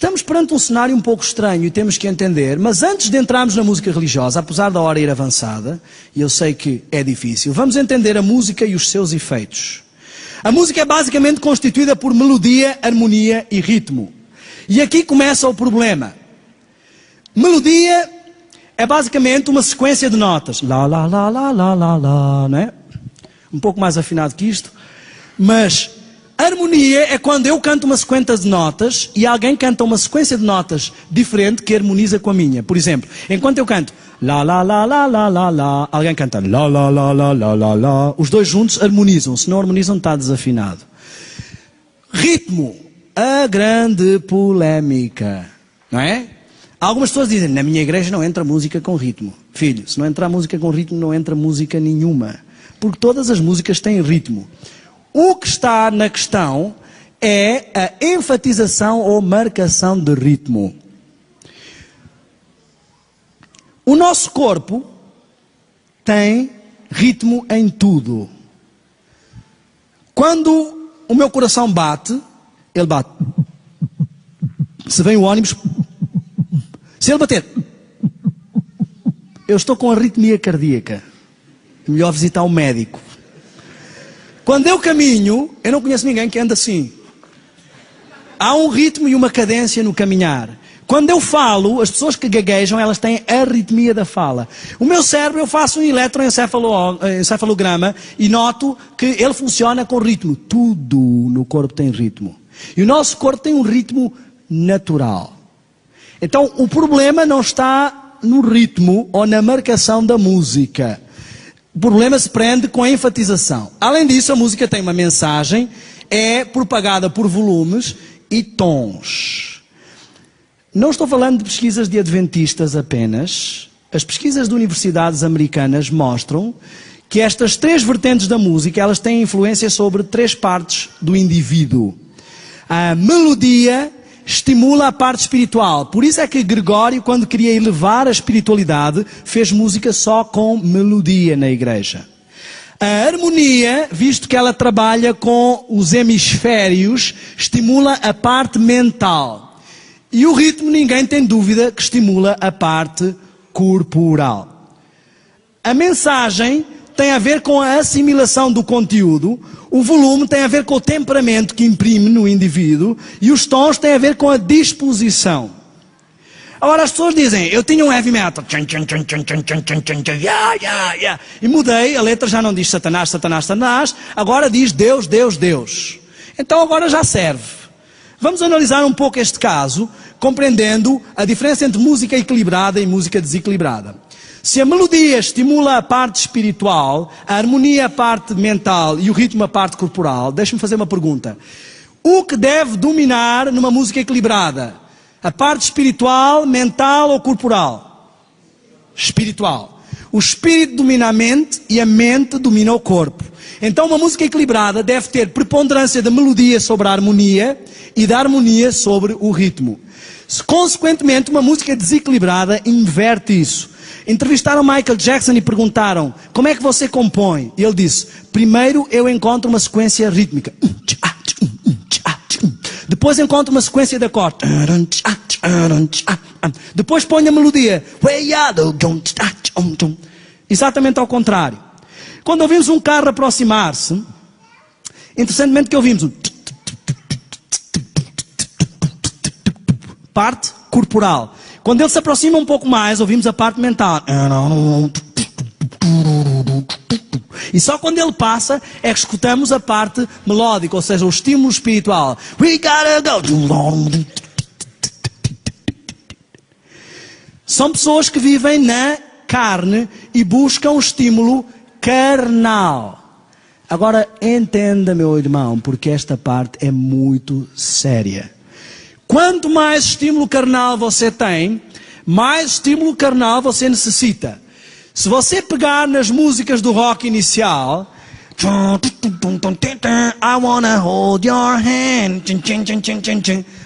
Estamos perante um cenário um pouco estranho e temos que entender, mas antes de entrarmos na música religiosa, apesar da hora ir avançada, e eu sei que é difícil, vamos entender a música e os seus efeitos. A música é basicamente constituída por melodia, harmonia e ritmo. E aqui começa o problema. Melodia é basicamente uma sequência de notas. Lá, lá, lá, lá, lá, lá, lá, não é? Um pouco mais afinado que isto. Mas harmonia é quando eu canto uma sequência de notas e alguém canta uma sequência de notas diferente que harmoniza com a minha. Por exemplo, enquanto eu canto lá, lá, lá, lá, lá, lá, lá, alguém canta lá, lá, lá, lá, lá, lá, lá. Os dois juntos harmonizam. Se não harmonizam, está desafinado. Ritmo. A grande polémica. Não é? Algumas pessoas dizem, na minha igreja não entra música com ritmo. Filho, se não entrar música com ritmo, não entra música nenhuma. Porque todas as músicas têm ritmo. O que está na questão é a enfatização ou marcação de ritmo. O nosso corpo tem ritmo em tudo. Quando o meu coração bate, ele bate. Se vem o ônibus, se ele bater, eu estou com arritmia cardíaca. É melhor visitar um médico. Quando eu caminho, eu não conheço ninguém que ande assim. Há um ritmo e uma cadência no caminhar. Quando eu falo, as pessoas que gaguejam, elas têm arritmia da fala. O meu cérebro, eu faço um eletroencefalograma e noto que ele funciona com ritmo. Tudo no corpo tem ritmo. E o nosso corpo tem um ritmo natural. Então, o problema não está no ritmo ou na marcação da música. O problema se prende com a enfatização. Além disso, a música tem uma mensagem, é propagada por volumes e tons. Não estou falando de pesquisas de adventistas apenas. As pesquisas de universidades americanas mostram que estas três vertentes da música, elas têm influência sobre três partes do indivíduo. A melodia estimula a parte espiritual. Por isso é que Gregório, quando queria elevar a espiritualidade, fez música só com melodia na igreja. A harmonia, visto que ela trabalha com os hemisférios, estimula a parte mental. E o ritmo, ninguém tem dúvida que estimula a parte corporal. A mensagem tem a ver com a assimilação do conteúdo, o volume tem a ver com o temperamento que imprime no indivíduo e os tons têm a ver com a disposição. Agora as pessoas dizem, eu tinha um heavy metal, e mudei, a letra já não diz Satanás, Satanás, Satanás, agora diz Deus, Deus, Deus. Então agora já serve. Vamos analisar um pouco este caso, compreendendo a diferença entre música equilibrada e música desequilibrada. Se a melodia estimula a parte espiritual, a harmonia a parte mental e o ritmo a parte corporal, deixe-me fazer uma pergunta. O que deve dominar numa música equilibrada? A parte espiritual, mental ou corporal? Espiritual. O espírito domina a mente e a mente domina o corpo. Então uma música equilibrada deve ter preponderância da melodia sobre a harmonia e da harmonia sobre o ritmo. Consequentemente, uma música desequilibrada inverte isso. Entrevistaram Michael Jackson e perguntaram, como é que você compõe? E ele disse, primeiro eu encontro uma sequência rítmica. Depois encontro uma sequência de acordes. Depois ponho a melodia. Exatamente ao contrário. Quando ouvimos um carro aproximar-se, interessantemente que ouvimos parte corporal. Quando ele se aproxima um pouco mais, ouvimos a parte mental. E só quando ele passa é que escutamos a parte melódica, ou seja, o estímulo espiritual. We gotta go. São pessoas que vivem na carne e buscam o estímulo carnal. Agora entenda, meu irmão, porque esta parte é muito séria. Quanto mais estímulo carnal você tem, mais estímulo carnal você necessita. Se você pegar nas músicas do rock inicial, I wanna hold your hand,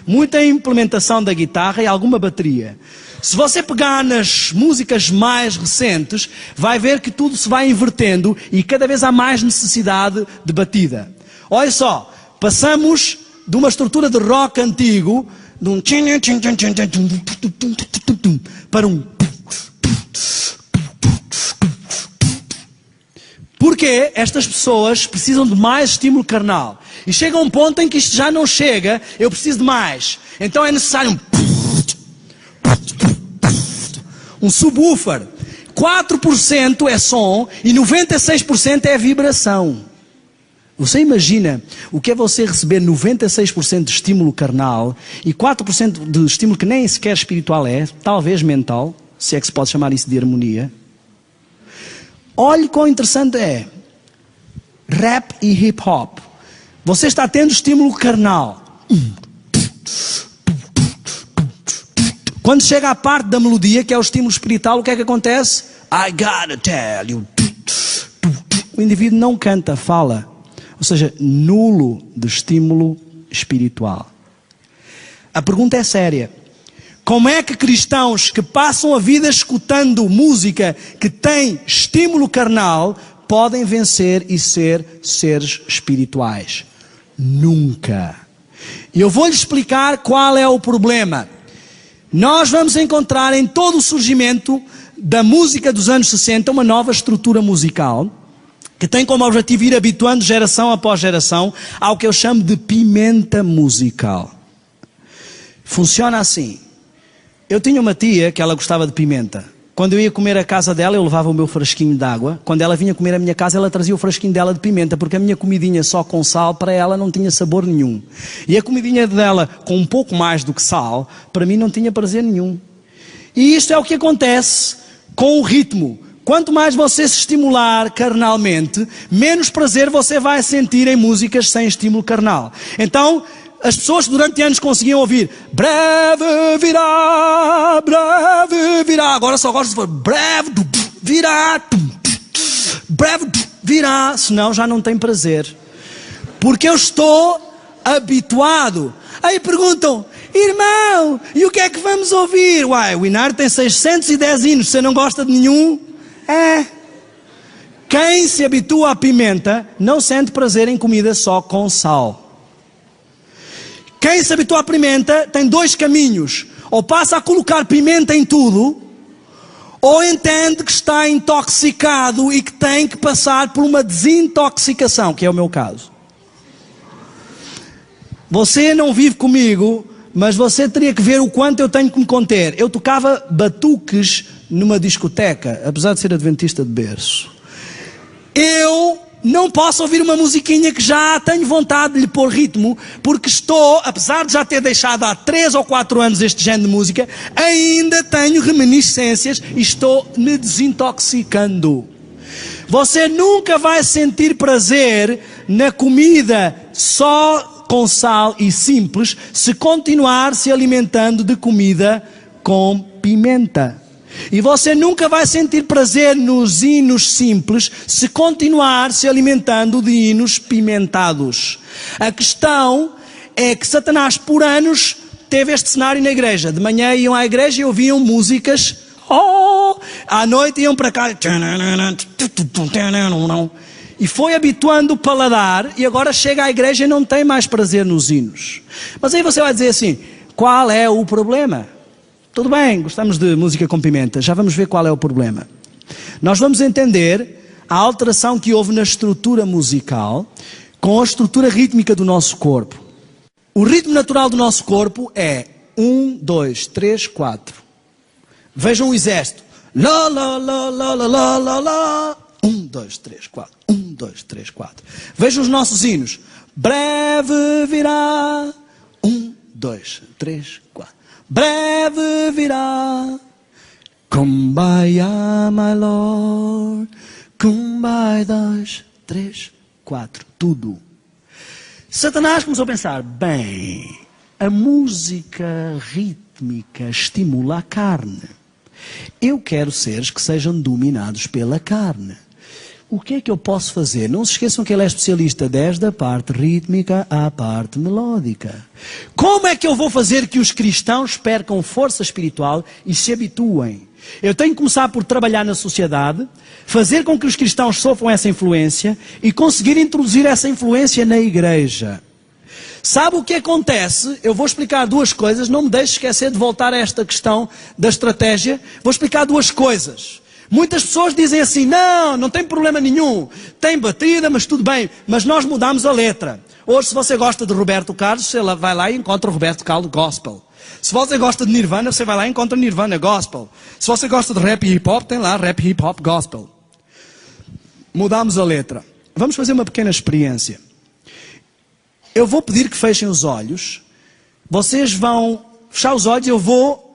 muita implementação da guitarra e alguma bateria. Se você pegar nas músicas mais recentes, vai ver que tudo se vai invertendo e cada vez há mais necessidade de batida. Olha só, passamos de uma estrutura de rock antigo, de um para um. Porque estas pessoas precisam de mais estímulo carnal. E chega a um ponto em que isto já não chega, eu preciso de mais. Então é necessário um subwoofer. 4% é som e 96% é vibração. Você imagina o que é você receber 96% de estímulo carnal e 4% de estímulo que nem sequer espiritual é, talvez mental, se é que se pode chamar isso de harmonia. Olhe quão interessante é. Rap e hip hop. Você está tendo estímulo carnal. Quando chega à parte da melodia, que é o estímulo espiritual, o que é que acontece? I gotta tell you. O indivíduo não canta, fala. Ou seja, nulo de estímulo espiritual. A pergunta é séria. Como é que cristãos que passam a vida escutando música que tem estímulo carnal podem vencer e ser seres espirituais? Nunca. E eu vou-lhe explicar qual é o problema. Nós vamos encontrar em todo o surgimento da música dos anos 60 uma nova estrutura musical que tem como objetivo ir habituando geração após geração ao que eu chamo de pimenta musical. Funciona assim. Eu tinha uma tia que ela gostava de pimenta. Quando eu ia comer à casa dela, eu levava o meu frasquinho de água. Quando ela vinha comer à minha casa, ela trazia o frasquinho dela de pimenta, porque a minha comidinha só com sal, para ela não tinha sabor nenhum. E a comidinha dela com um pouco mais do que sal, para mim não tinha prazer nenhum. E isto é o que acontece com o ritmo. Quanto mais você se estimular carnalmente, menos prazer você vai sentir em músicas sem estímulo carnal. Então, as pessoas durante anos conseguiam ouvir breve virá, breve virá. Agora só gosto de falar breve virá, breve virá. Senão já não tem prazer. Porque eu estou habituado. Aí perguntam, irmão, e o que é que vamos ouvir? Uai, o Inário tem 610 hinos, você não gosta de nenhum? É. Quem se habitua à pimenta não sente prazer em comida só com sal. Quem se habitua à pimenta tem dois caminhos. Ou passa a colocar pimenta em tudo, ou entende que está intoxicado e que tem que passar por uma desintoxicação, que é o meu caso. Você não vive comigo, mas você teria que ver o quanto eu tenho que me conter. Eu tocava batuques numa discoteca, apesar de ser adventista de berço. Eu não posso ouvir uma musiquinha que já tenho vontade de lhe pôr ritmo, porque estou, apesar de já ter deixado há 3 ou 4 anos este género de música, ainda tenho reminiscências e estou me desintoxicando. Você nunca vai sentir prazer na comida só com sal e simples, se continuar se alimentando de comida com pimenta. E você nunca vai sentir prazer nos hinos simples se continuar se alimentando de hinos pimentados. A questão é que Satanás por anos teve este cenário na igreja. De manhã iam à igreja e ouviam músicas. À noite iam para cá. E foi habituando o paladar e agora chega à igreja e não tem mais prazer nos hinos. Mas aí você vai dizer assim, qual é o problema? Tudo bem, gostamos de música com pimenta, já vamos ver qual é o problema. Nós vamos entender a alteração que houve na estrutura musical com a estrutura rítmica do nosso corpo. O ritmo natural do nosso corpo é 1, 2, 3, 4. Vejam o exército. Lá, lá, lá, lá, lá, lá, lá, lá. 1, 2, 3, 4. 1, 2, 3, 4. Vejam os nossos hinos. Breve virá. 1, 2, 3, 4. Breve virá. Kumbaya, my Lord. Kumbaya, 2, 3, 4. Tudo. Satanás começou a pensar, bem, a música rítmica estimula a carne. Eu quero seres que sejam dominados pela carne. O que é que eu posso fazer? Não se esqueçam que ele é especialista desde a parte rítmica à parte melódica. Como é que eu vou fazer que os cristãos percam força espiritual e se habituem? Eu tenho que começar por trabalhar na sociedade, fazer com que os cristãos sofram essa influência e conseguir introduzir essa influência na igreja. Sabe o que acontece? Eu vou explicar duas coisas, não me deixe esquecer de voltar a esta questão da estratégia. Vou explicar duas coisas. Muitas pessoas dizem assim, não tem problema nenhum, tem batida, mas tudo bem, mas nós mudamos a letra. Hoje, se você gosta de Roberto Carlos, você vai lá e encontra Roberto Carlos Gospel. Se você gosta de Nirvana, você vai lá e encontra Nirvana Gospel. Se você gosta de rap e hip hop, tem lá rap e hip hop gospel. Mudamos a letra. Vamos fazer uma pequena experiência. Eu vou pedir que fechem os olhos. Vocês vão fechar os olhos e eu vou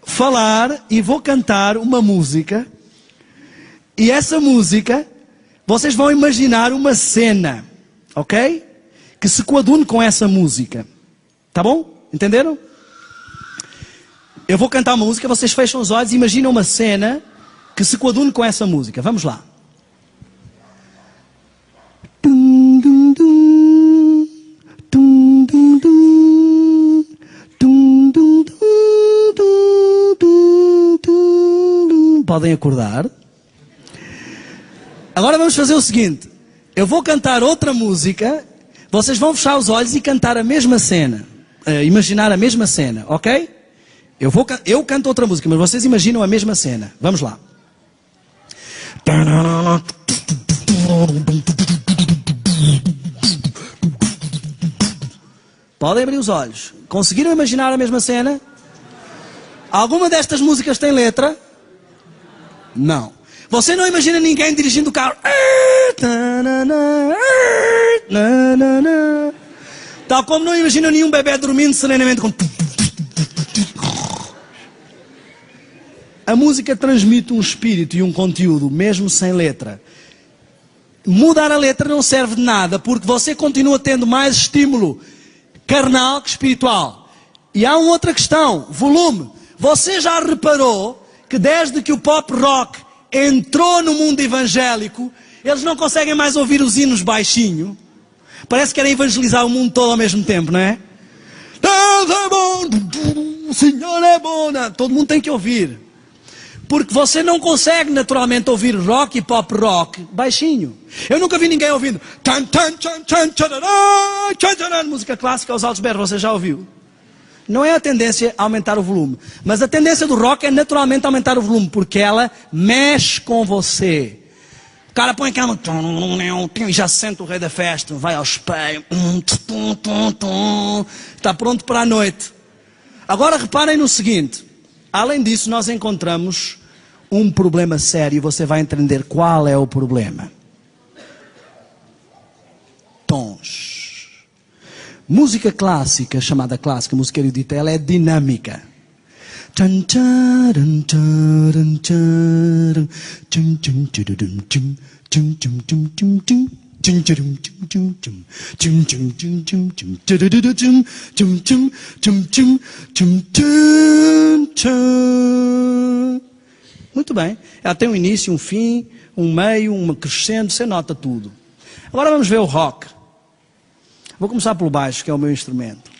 falar e vou cantar uma música. E essa música, vocês vão imaginar uma cena, ok? Que se coadune com essa música. Tá bom? Entenderam? Eu vou cantar uma música, vocês fecham os olhos e imaginam uma cena que se coadune com essa música. Vamos lá. Podem acordar. Agora vamos fazer o seguinte. Eu vou cantar outra música. Vocês vão fechar os olhos e cantar a mesma cena. Imaginar a mesma cena, ok? Eu canto outra música, mas vocês imaginam a mesma cena. Vamos lá. Podem abrir os olhos. Conseguiram imaginar a mesma cena? Alguma destas músicas tem letra? Não. Você não imagina ninguém dirigindo o carro. Tal como não imagina nenhum bebê dormindo serenamente com... A música transmite um espírito e um conteúdo, mesmo sem letra. Mudar a letra não serve de nada, porque você continua tendo mais estímulo carnal que espiritual. E há uma outra questão, volume. Você já reparou que desde que o pop rock entrou no mundo evangélico, eles não conseguem mais ouvir os hinos baixinho? Parece que querem evangelizar o mundo todo ao mesmo tempo, não é? Deus é bom, o Senhor é bom. Não, todo mundo tem que ouvir. Porque você não consegue naturalmente ouvir rock e pop rock baixinho. Eu nunca vi ninguém ouvindo música clássica aos altos berros. Você já ouviu? Não é a tendência a aumentar o volume. Mas a tendência do rock é naturalmente aumentar o volume. Porque ela mexe com você. O cara põe aquela... e já sente o rei da festa. Vai ao espelho. Está pronto para a noite. Agora reparem no seguinte. Além disso, nós encontramos um problema sério. Você vai entender qual é o problema. Tons. Música clássica, chamada clássica, música erudita, ela é dinâmica. Muito bem. Ela tem um início, um fim, um meio, uma crescendo, você nota tudo. Agora vamos ver o rock. Vou começar pelo baixo, que é o meu instrumento.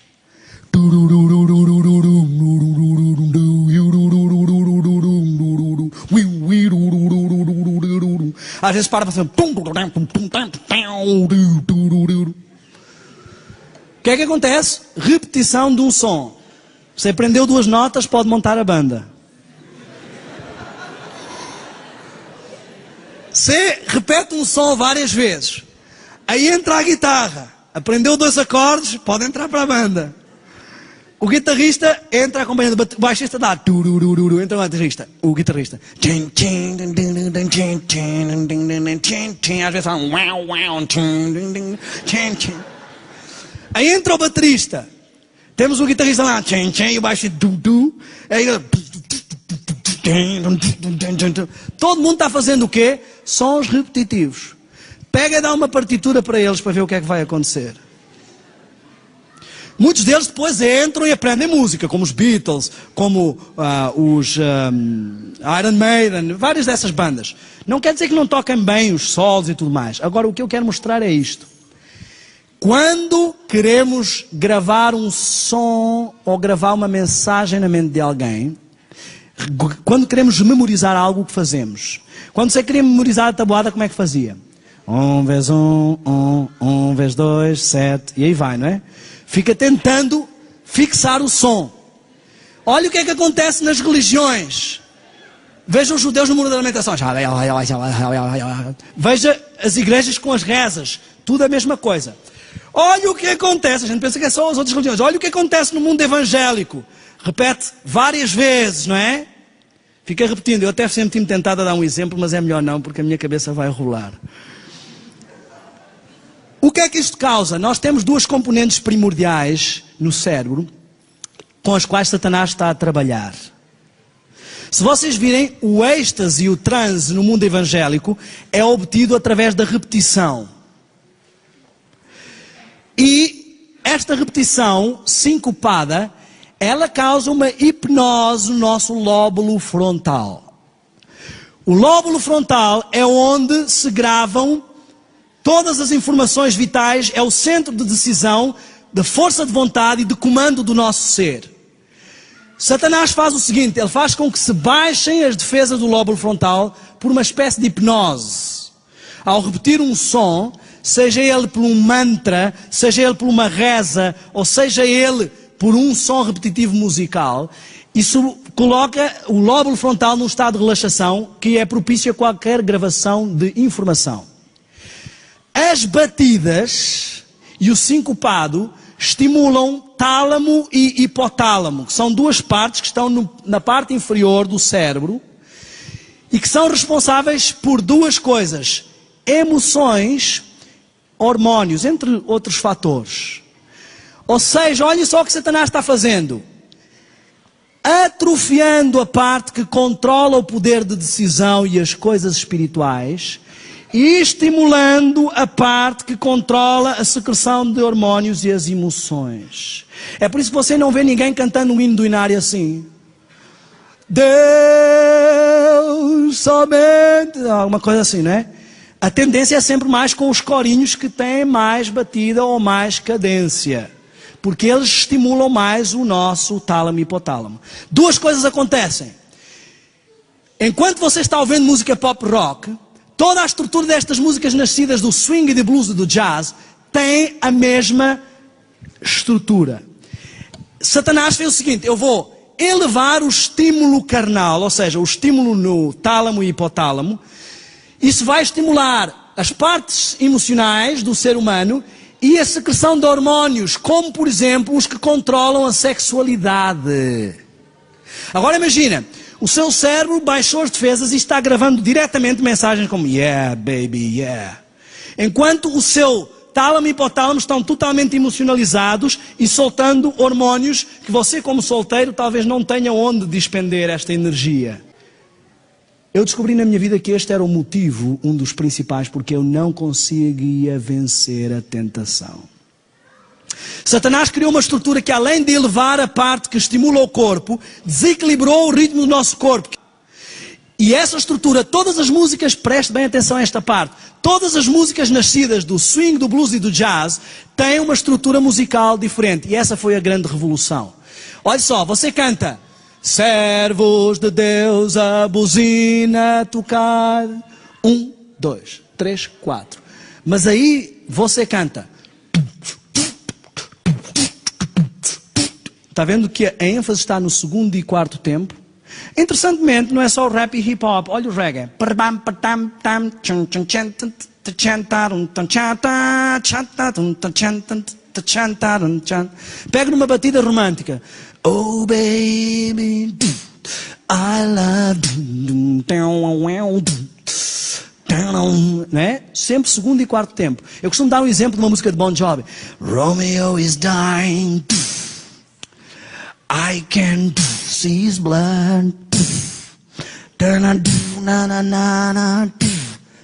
Às vezes para fazer... O que é que acontece? Repetição de um som. Você aprendeu duas notas, pode montar a banda. Você repete um som várias vezes. Aí entra a guitarra. Aprendeu dois acordes, pode entrar para a banda. O guitarrista entra acompanhando, o baixista dá entra o guitarrista. O guitarrista. Às vezes fala aí entra o baterista. Temos o guitarrista lá, e o baixista aí todo mundo está fazendo o quê? Sons repetitivos. Pega e dá uma partitura para eles para ver o que é que vai acontecer. Muitos deles depois entram e aprendem música, como os Beatles, como os Iron Maiden, várias dessas bandas. Não quer dizer que não toquem bem os solos e tudo mais. Agora o que eu quero mostrar é isto. Quando queremos gravar um som ou gravar uma mensagem na mente de alguém, quando queremos memorizar algo, o que fazemos? Quando você queria memorizar a tabuada, como é que fazia? 1 vezes 1, 1 vezes 2, 7. E aí vai, não é? Fica tentando fixar o som. Olha o que é que acontece nas religiões. Veja os judeus no Muro da Lamentação. Veja as igrejas com as rezas. Tudo a mesma coisa. Olha o que acontece. A gente pensa que é só as outras religiões. Olha o que acontece no mundo evangélico. Repete várias vezes, não é? Fica repetindo. Eu até sempre me tentado a dar um exemplo, mas é melhor não, porque a minha cabeça vai rolar. O que é que isto causa? Nós temos duas componentes primordiais no cérebro com as quais Satanás está a trabalhar. Se vocês virem, o êxtase e o transe no mundo evangélico é obtido através da repetição. E esta repetição sincopada, ela causa uma hipnose no nosso lóbulo frontal. O lóbulo frontal é onde se gravam todas as informações vitais, é o centro de decisão, de força de vontade e de comando do nosso ser. Satanás faz o seguinte, ele faz com que se baixem as defesas do lóbulo frontal por uma espécie de hipnose. Ao repetir um som, seja ele por um mantra, seja ele por uma reza, ou seja ele por um som repetitivo musical, isso coloca o lóbulo frontal num estado de relaxação que é propício a qualquer gravação de informação. As batidas e o sincopado estimulam tálamo e hipotálamo, que são duas partes que estão na parte inferior do cérebro e que são responsáveis por duas coisas: emoções, hormônios, entre outros fatores. Ou seja, olhem só o que Satanás está fazendo. Atrofiando a parte que controla o poder de decisão e as coisas espirituais e estimulando a parte que controla a secreção de hormônios e as emoções. É por isso que você não vê ninguém cantando um hino do Inário assim. Deus somente... alguma coisa assim, não é? A tendência é sempre mais com os corinhos que têm mais batida ou mais cadência. Porque eles estimulam mais o nosso tálamo e hipotálamo. Duas coisas acontecem. Enquanto você está ouvindo música pop rock, toda a estrutura destas músicas nascidas do swing e do blues e do jazz tem a mesma estrutura. Satanás fez o seguinte: eu vou elevar o estímulo carnal, ou seja, o estímulo no tálamo e hipotálamo. Isso vai estimular as partes emocionais do ser humano e a secreção de hormônios, como por exemplo os que controlam a sexualidade. Agora imagina, o seu cérebro baixou as defesas e está gravando diretamente mensagens como yeah, baby, yeah. Enquanto o seu tálamo e hipotálamo estão totalmente emocionalizados e soltando hormônios que você, como solteiro, talvez não tenha onde despender esta energia. Eu descobri na minha vida que este era o motivo, um dos principais, porque eu não conseguia vencer a tentação. Satanás criou uma estrutura que, além de elevar a parte que estimula o corpo, desequilibrou o ritmo do nosso corpo. E essa estrutura, todas as músicas, preste bem atenção a esta parte, todas as músicas nascidas do swing, do blues e do jazz, têm uma estrutura musical diferente. E essa foi a grande revolução. Olha só, você canta... servos de Deus, a buzina tocar. 1, 2, 3, 4. Mas aí você canta. Está vendo que a ênfase está no segundo e quarto tempo? Interessantemente, não é só o rap e hip hop. Olha o reggae. Pega numa batida romântica. Oh baby, I love you. Né? Sempre segundo e quarto tempo. Eu costumo dar um exemplo de uma música de Bon Jovi. Romeo is dying, I can see his blood.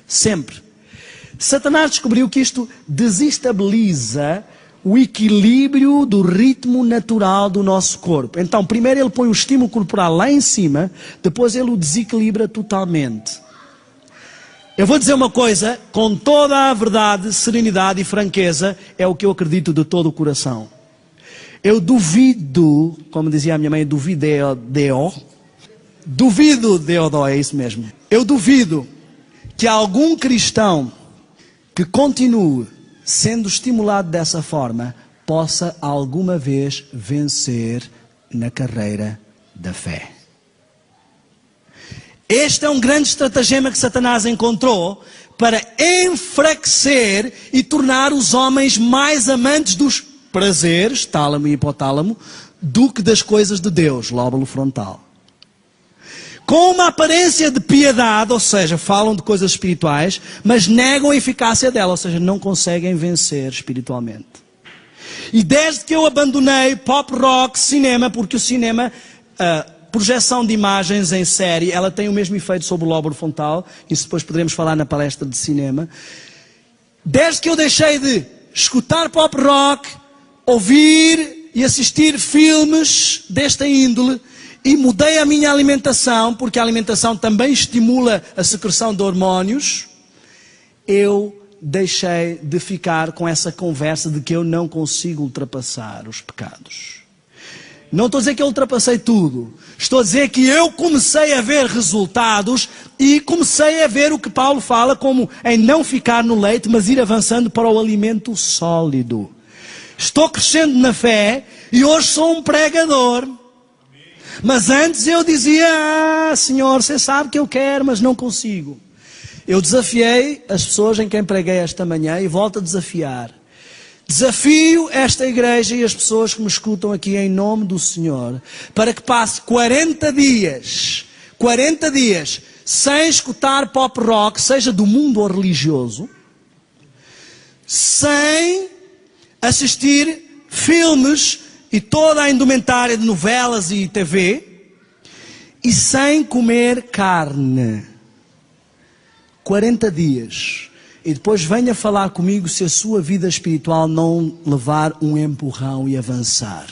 Sempre. Satanás descobriu que isto desestabiliza o equilíbrio do ritmo natural do nosso corpo. Então, primeiro ele põe o estímulo corporal lá em cima, depois ele o desequilibra totalmente. Eu vou dizer uma coisa, com toda a verdade, serenidade e franqueza, é o que eu acredito de todo o coração. Eu duvido, como dizia a minha mãe, duvido, é isso mesmo. Eu duvido que algum cristão que continue sendo estimulado dessa forma, possa alguma vez vencer na carreira da fé. Este é um grande estratagema que Satanás encontrou para enfraquecer e tornar os homens mais amantes dos prazeres, tálamo e hipotálamo, do que das coisas de Deus, lóbulo frontal. Com uma aparência de piedade, ou seja, falam de coisas espirituais, mas negam a eficácia dela, ou seja, não conseguem vencer espiritualmente. E desde que eu abandonei pop rock, cinema, porque o cinema, projeção de imagens em série, ela tem o mesmo efeito sobre o lóbulo frontal, isso depois poderemos falar na palestra de cinema. Desde que eu deixei de escutar pop rock, ouvir e assistir filmes desta índole, e mudei a minha alimentação, porque a alimentação também estimula a secreção de hormônios, eu deixei de ficar com essa conversa de que eu não consigo ultrapassar os pecados. Não estou a dizer que eu ultrapassei tudo. Estou a dizer que eu comecei a ver resultados e comecei a ver o que Paulo fala como em não ficar no leite, mas ir avançando para o alimento sólido. Estou crescendo na fé e hoje sou um pregador. Mas antes eu dizia, Senhor, você sabe que eu quero, mas não consigo. Eu desafiei as pessoas em quem preguei esta manhã e volto a desafiar. Desafio esta igreja e as pessoas que me escutam aqui em nome do Senhor, para que passe 40 dias, sem escutar pop rock, seja do mundo ou religioso, sem assistir filmes e toda a indumentária de novelas e TV, e sem comer carne. 40 dias. E depois venha falar comigo se a sua vida espiritual não levar um empurrão e avançar.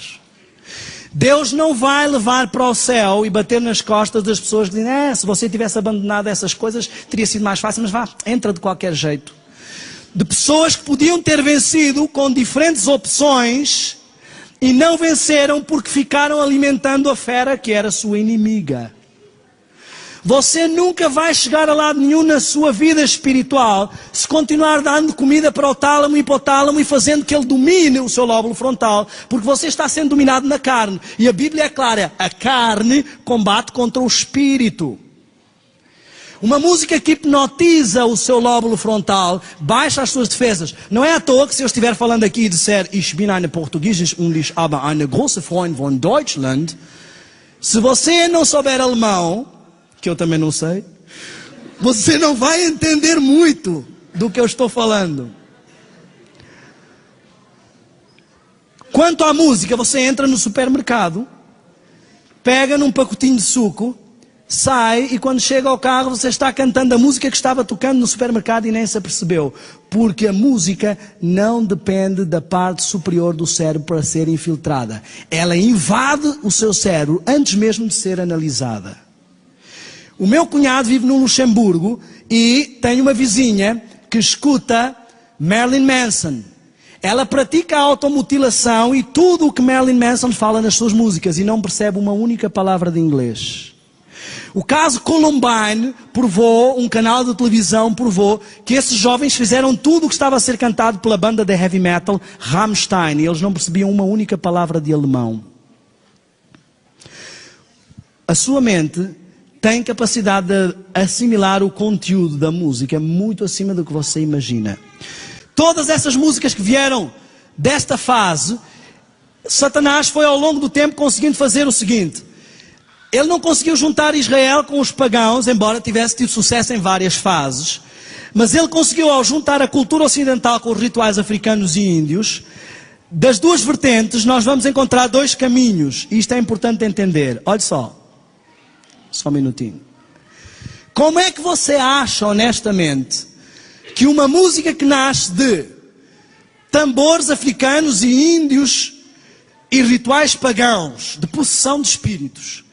Deus não vai levar para o céu e bater nas costas das pessoas que dizem, se você tivesse abandonado essas coisas, teria sido mais fácil, mas vá, entra de qualquer jeito. De pessoas que podiam ter vencido com diferentes opções e não venceram porque ficaram alimentando a fera que era sua inimiga. Você nunca vai chegar a lado nenhum na sua vida espiritual se continuar dando comida para o tálamo e hipotálamo e fazendo que ele domine o seu lóbulo frontal, porque você está sendo dominado na carne. E a Bíblia é clara, a carne combate contra o espírito. Uma música que hipnotiza o seu lóbulo frontal, baixa as suas defesas. Não é à toa que se eu estiver falando aqui e disser Ich bin eine Portugiesische und ich aber eine große Freund von Deutschland, se você não souber alemão, que eu também não sei, você não vai entender muito do que eu estou falando. Quanto à música, você entra no supermercado, pega num pacotinho de suco, sai e quando chega ao carro você está cantando a música que estava tocando no supermercado e nem se apercebeu. Porque a música não depende da parte superior do cérebro para ser infiltrada. Ela invade o seu cérebro antes mesmo de ser analisada. O meu cunhado vive no Luxemburgo e tem uma vizinha que escuta Marilyn Manson. Ela pratica a automutilação e tudo o que Marilyn Manson fala nas suas músicas e não percebe uma única palavra de inglês. O caso Columbine provou, um canal de televisão provou que esses jovens fizeram tudo o que estava a ser cantado pela banda de heavy metal Rammstein e eles não percebiam uma única palavra de alemão. A sua mente tem capacidade de assimilar o conteúdo da música muito acima do que você imagina. Todas essas músicas que vieram desta fase, Satanás foi ao longo do tempo conseguindo fazer o seguinte. Ele não conseguiu juntar Israel com os pagãos, embora tivesse tido sucesso em várias fases. Mas ele conseguiu, ao juntar a cultura ocidental com os rituais africanos e índios, das duas vertentes nós vamos encontrar dois caminhos. E isto é importante entender. Olha só um minutinho. Como é que você acha, honestamente, que uma música que nasce de tambores africanos e índios e rituais pagãos, de possessão de espíritos,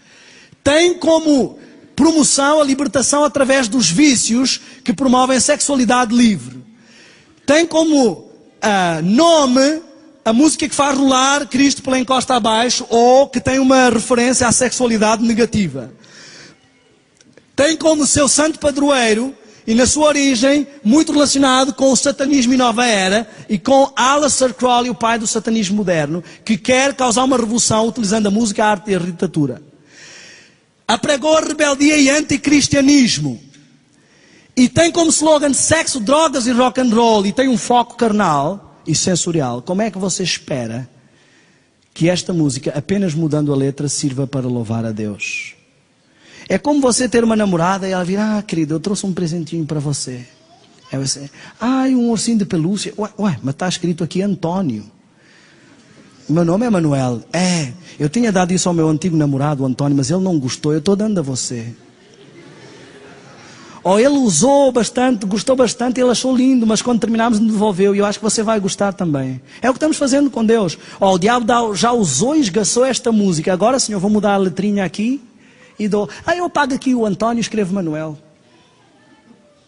tem como promoção a libertação através dos vícios que promovem a sexualidade livre? Tem como nome a música que faz rolar Cristo pela encosta abaixo ou que tem uma referência à sexualidade negativa? Tem como seu santo padroeiro e na sua origem, muito relacionado com o satanismo e nova era, e com Aleister Crowley, o pai do satanismo moderno, que quer causar uma revolução utilizando a música, a arte e a literatura. Apregou a rebeldia e anticristianismo. E tem como slogan sexo, drogas e rock and roll, e tem um foco carnal e sensorial. Como é que você espera que esta música, apenas mudando a letra, sirva para louvar a Deus? É como você ter uma namorada e ela vir, querido, eu trouxe um presentinho para você. Aí você, um ursinho de pelúcia. Ué, mas está escrito aqui Antônio. Meu nome é Manuel. Eu tinha dado isso ao meu antigo namorado, o Antônio, mas ele não gostou, eu estou dando a você. Ou ele usou bastante, gostou bastante, ele achou lindo, mas quando terminámos me devolveu, e eu acho que você vai gostar também. É o que estamos fazendo com Deus. O diabo já usou e esgaçou esta música. Agora, Senhor, vou mudar a letrinha aqui. E dou, eu apago aqui o Antônio e escrevo Manuel.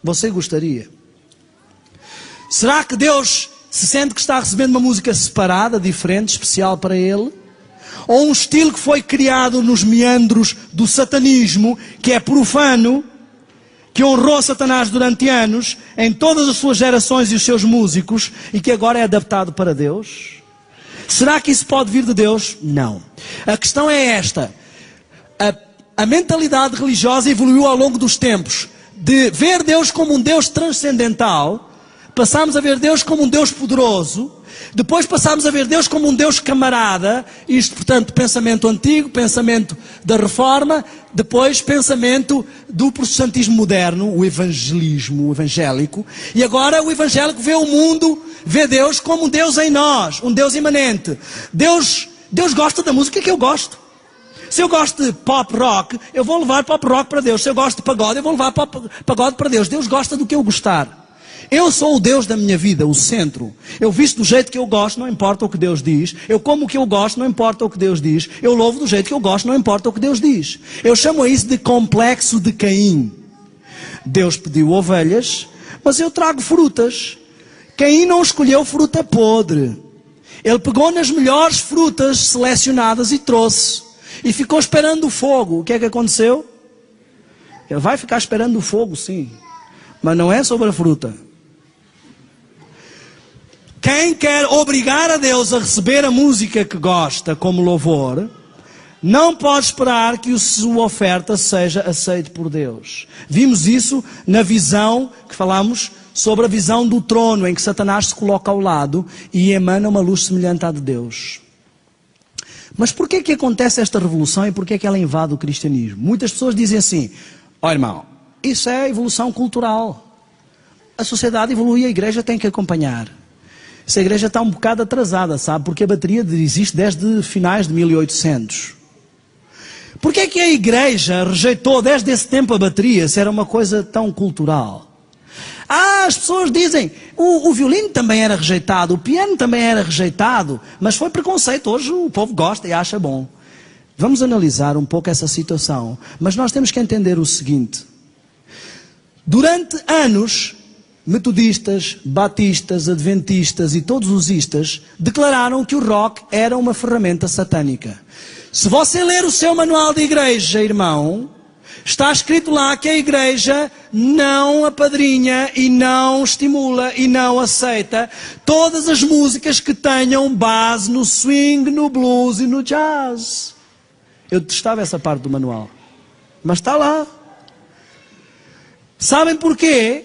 Você gostaria? Será que Deus se sente que está recebendo uma música separada, diferente, especial para Ele? Ou um estilo que foi criado nos meandros do satanismo, que é profano, que honrou Satanás durante anos, em todas as suas gerações e os seus músicos, e que agora é adaptado para Deus? Será que isso pode vir de Deus? Não. A questão é esta. A mentalidade religiosa evoluiu ao longo dos tempos. De ver Deus como um Deus transcendental, passámos a ver Deus como um Deus poderoso, depois passámos a ver Deus como um Deus camarada, isto, portanto, pensamento antigo, pensamento da Reforma, depois pensamento do protestantismo moderno, o evangelismo, o evangélico, e agora o evangélico vê o mundo, vê Deus como um Deus em nós, um Deus imanente. Deus gosta da música que eu gosto. Se eu gosto de pop rock, eu vou levar pop rock para Deus. Se eu gosto de pagode, eu vou levar pagode para Deus. Deus gosta do que eu gostar. Eu sou o Deus da minha vida, o centro. Eu visto do jeito que eu gosto, não importa o que Deus diz. Eu como o que eu gosto, não importa o que Deus diz. Eu louvo do jeito que eu gosto, não importa o que Deus diz. Eu chamo isso de complexo de Caim. Deus pediu ovelhas, mas eu trago frutas. Caim não escolheu fruta podre. Ele pegou nas melhores frutas selecionadas e trouxe. E ficou esperando o fogo. O que é que aconteceu? Ele vai ficar esperando o fogo, sim. Mas não é sobre a fruta. Quem quer obrigar a Deus a receber a música que gosta como louvor, não pode esperar que a sua oferta seja aceita por Deus. Vimos isso na visão que falamos sobre a visão do trono, em que Satanás se coloca ao lado e emana uma luz semelhante à de Deus. Mas porquê é que acontece esta revolução e porquê é que ela invade o cristianismo? Muitas pessoas dizem assim, irmão, isso é evolução cultural. A sociedade evolui e a igreja tem que acompanhar. Essa igreja está um bocado atrasada, sabe? Porque a bateria existe desde finais de 1800. Porquê é que a igreja rejeitou desde esse tempo a bateria, se era uma coisa tão cultural? As pessoas dizem, o violino também era rejeitado, o piano também era rejeitado, mas foi preconceito, hoje o povo gosta e acha bom. Vamos analisar um pouco essa situação, mas nós temos que entender o seguinte. Durante anos, metodistas, batistas, adventistas e todos os istas declararam que o rock era uma ferramenta satânica. Se você ler o seu manual de igreja, irmão, está escrito lá que a igreja não apadrinha e não estimula e não aceita todas as músicas que tenham base no swing, no blues e no jazz. Eu detestava essa parte do manual, mas está lá. Sabem porquê?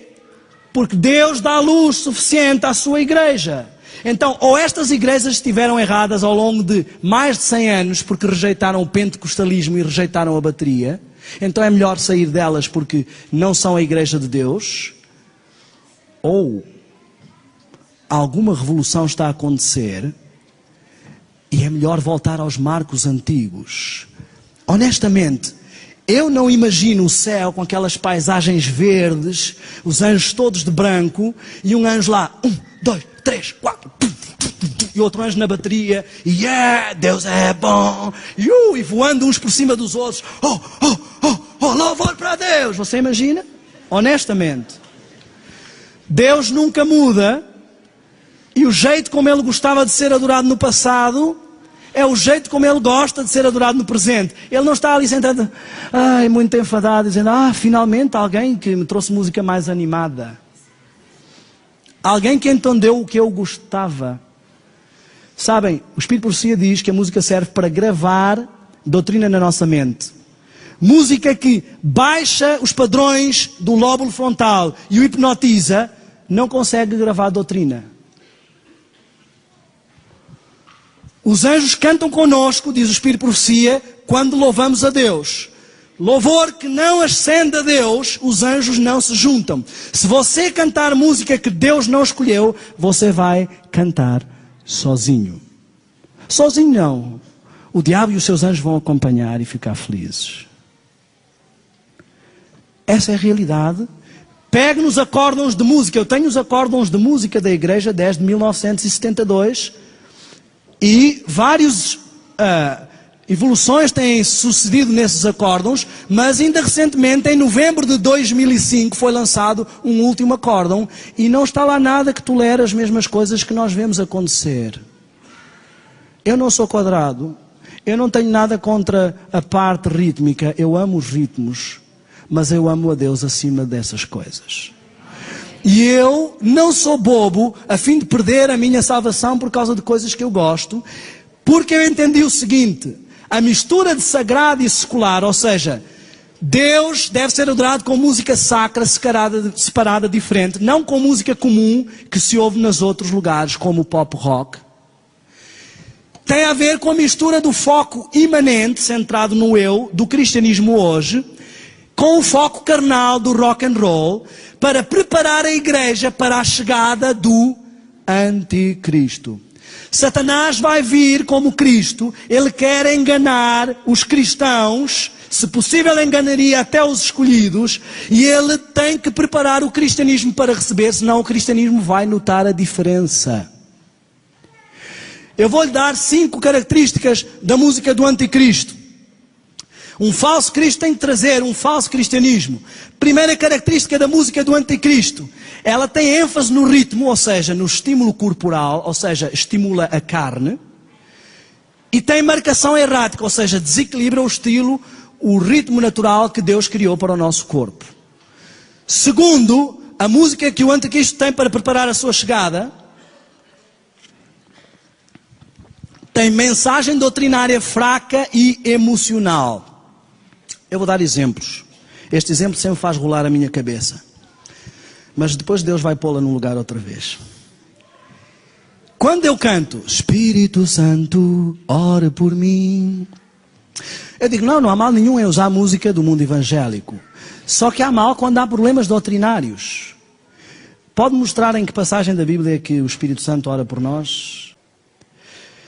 Porque Deus dá luz suficiente à sua igreja. Então, ou estas igrejas estiveram erradas ao longo de mais de 100 anos porque rejeitaram o pentecostalismo e rejeitaram a bateria, então é melhor sair delas porque não são a igreja de Deus, ou alguma revolução está a acontecer e é melhor voltar aos marcos antigos. Honestamente, eu não imagino o céu com aquelas paisagens verdes, os anjos todos de branco e um anjo lá, 1, 2, 3, 4, e outro anjo na bateria, e Deus é bom, e voando uns por cima dos outros, louvor para Deus. Você imagina? Honestamente, Deus nunca muda, e o jeito como Ele gostava de ser adorado no passado É o jeito como ele gosta de ser adorado no presente. Ele não está ali sentado, muito enfadado, dizendo, finalmente alguém que me trouxe música mais animada. Alguém que entendeu o que eu gostava. Sabem, o Espírito de Profecia diz que a música serve para gravar doutrina na nossa mente. Música que baixa os padrões do lóbulo frontal e o hipnotiza, não consegue gravar doutrina. Os anjos cantam conosco, diz o Espírito de Profecia, quando louvamos a Deus. Louvor que não ascende a Deus, os anjos não se juntam. Se você cantar música que Deus não escolheu, você vai cantar sozinho. Sozinho não. O diabo e os seus anjos vão acompanhar e ficar felizes. Essa é a realidade. Pegue nos acórdãos de música. Eu tenho os acórdãos de música da igreja desde 1972. E várias evoluções têm sucedido nesses acórdãos, mas ainda recentemente, em novembro de 2005, foi lançado um último acórdão e não está lá nada que tolere as mesmas coisas que nós vemos acontecer. Eu não sou quadrado, eu não tenho nada contra a parte rítmica, eu amo os ritmos, mas eu amo a Deus acima dessas coisas. E eu não sou bobo a fim de perder a minha salvação por causa de coisas que eu gosto, porque eu entendi o seguinte, a mistura de sagrado e secular, ou seja, Deus deve ser adorado com música sacra separada, diferente, não com música comum que se ouve nos outros lugares, como o pop rock. Tem a ver com a mistura do foco imanente, centrado no eu, do cristianismo hoje, com o foco carnal do rock and roll, para preparar a igreja para a chegada do anticristo. Satanás vai vir como Cristo, ele quer enganar os cristãos, se possível enganaria até os escolhidos, e ele tem que preparar o cristianismo para receber, senão o cristianismo vai notar a diferença. Eu vou-lhe dar 5 características da música do anticristo. Um falso Cristo tem que trazer um falso cristianismo. Primeira característica da música do anticristo. Ela tem ênfase no ritmo, ou seja, no estímulo corporal, ou seja, estimula a carne. E tem marcação errática, ou seja, desequilibra o estilo, o ritmo natural que Deus criou para o nosso corpo. Segundo, a música que o anticristo tem para preparar a sua chegada tem mensagem doutrinária fraca e emocional. Eu vou dar exemplos. Este exemplo sempre faz rolar a minha cabeça. Mas depois Deus vai pô-la no lugar outra vez. Quando eu canto, Espírito Santo, ora por mim. Eu digo, não há mal nenhum em usar música do mundo evangélico. Só que há mal quando há problemas doutrinários. Pode mostrar em que passagem da Bíblia que o Espírito Santo ora por nós?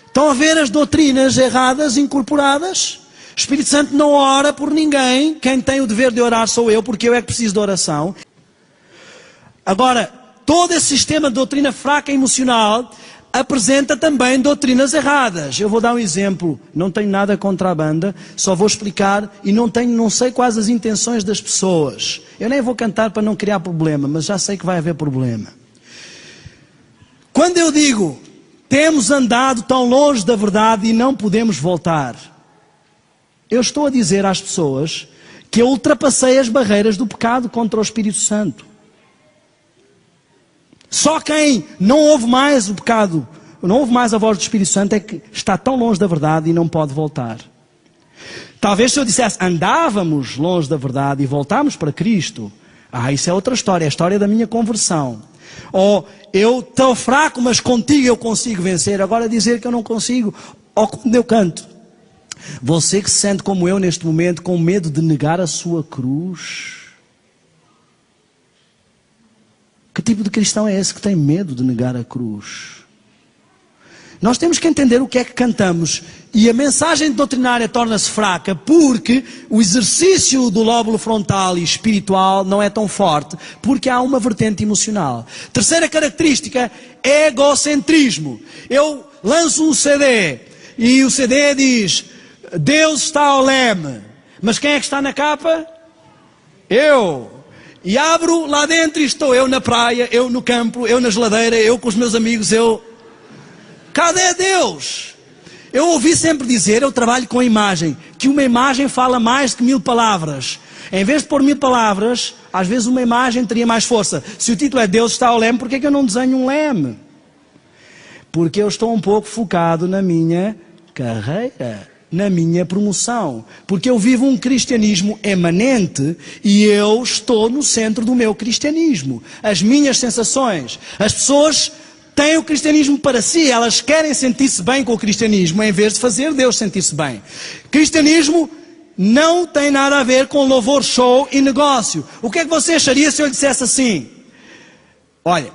Estão a ver as doutrinas erradas incorporadas? O Espírito Santo não ora por ninguém. Quem tem o dever de orar sou eu, porque eu é que preciso de oração. Agora, todo esse sistema de doutrina fraca e emocional apresenta também doutrinas erradas. Eu vou dar um exemplo. Não tenho nada contra a banda, só vou explicar e não sei quais as intenções das pessoas. Eu nem vou cantar para não criar problema, mas já sei que vai haver problema. Quando eu digo, temos andado tão longe da verdade e não podemos voltar, eu estou a dizer às pessoas que eu ultrapassei as barreiras do pecado contra o Espírito Santo. Só quem não ouve mais o pecado, não ouve mais a voz do Espírito Santo é que está tão longe da verdade e não pode voltar. Talvez se eu dissesse, andávamos longe da verdade e voltámos para Cristo, isso é outra história, é a história da minha conversão. Ou eu estou fraco, mas contigo eu consigo vencer. Agora dizer que eu não consigo, ou quando eu canto. Você que se sente como eu neste momento, com medo de negar a sua cruz. Que tipo de cristão é esse que tem medo de negar a cruz? Nós temos que entender o que é que cantamos. E a mensagem doutrinária torna-se fraca porque o exercício do lóbulo frontal e espiritual não é tão forte, porque há uma vertente emocional. Terceira característica, egocentrismo. Eu lanço um CD e o CD diz, Deus está ao leme. Mas quem é que está na capa? Eu. E abro lá dentro e estou eu na praia, eu no campo, eu na geladeira, eu com os meus amigos, eu... Cadê Deus? Eu ouvi sempre dizer, eu trabalho com imagem, que uma imagem fala mais que 1000 palavras. Em vez de pôr 1000 palavras, às vezes uma imagem teria mais força. Se o título é Deus está ao leme, por que é que eu não desenho um leme? Porque eu estou um pouco focado na minha carreira, na minha promoção. Porque eu vivo um cristianismo emanente e eu estou no centro do meu cristianismo. As minhas sensações. As pessoas têm o cristianismo para si, elas querem sentir-se bem com o cristianismo, em vez de fazer Deus sentir-se bem. Cristianismo não tem nada a ver com louvor, show e negócio. O que é que você acharia se eu lhe dissesse assim? Olha,